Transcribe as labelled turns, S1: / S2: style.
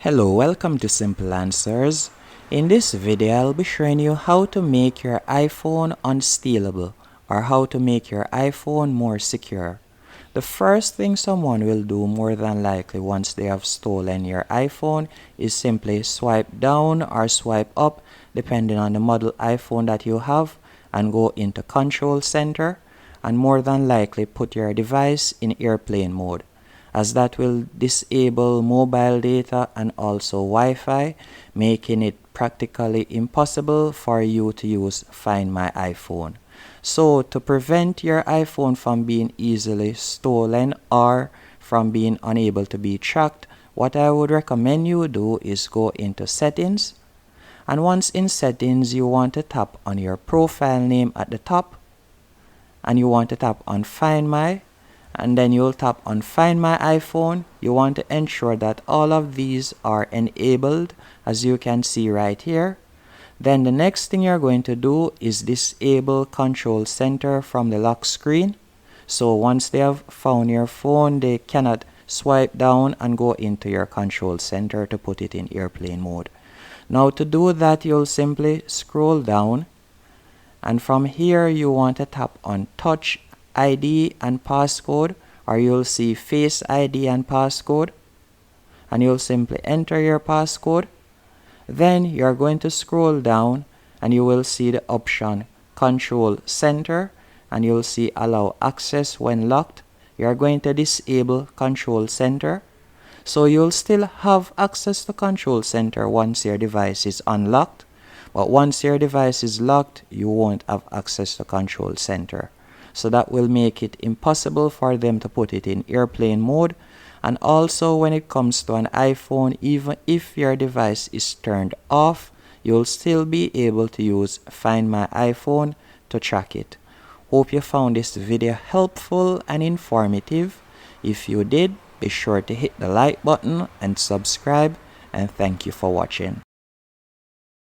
S1: Hello, welcome to Simple Answers. In this video, I'll be showing you how to make your iPhone unstealable or how to make your iPhone more secure. The first thing someone will do more than likely once they have stolen your iPhone is simply swipe down or swipe up depending on the model iPhone that you have and go into Control Center and more than likely put your device in airplane mode, as that will disable mobile data and also Wi-Fi, making it practically impossible for you to use Find My iPhone. So to prevent your iPhone from being easily stolen or from being unable to be tracked, what I would recommend you do is go into Settings, and once in Settings you want to tap on your profile name at the top and you want to tap on Find My, and then you'll tap on Find My iPhone. You want to ensure that all of these are enabled, as you can see right here. Then the next thing you're going to do is disable Control Center from the lock screen. So once they have found your phone, they cannot swipe down and go into your Control Center to put it in airplane mode. Now to do that, you'll simply scroll down, and from here you want to tap on Touch ID and passcode, or you'll see Face ID and passcode, and you'll simply enter your passcode. Then you're going to scroll down and you will see the option Control Center, and you'll see Allow Access when locked. You're going to disable Control Center, so you'll still have access to Control Center once your device is unlocked, but once your device is locked, you won't have access to Control Center. So that will make it impossible for them to put it in airplane mode. And also when it comes to an iPhone, even if your device is turned off, you'll still be able to use Find My iPhone to track it. Hope you found this video helpful and informative. If you did, be sure to hit the like button and subscribe, and thank you for watching.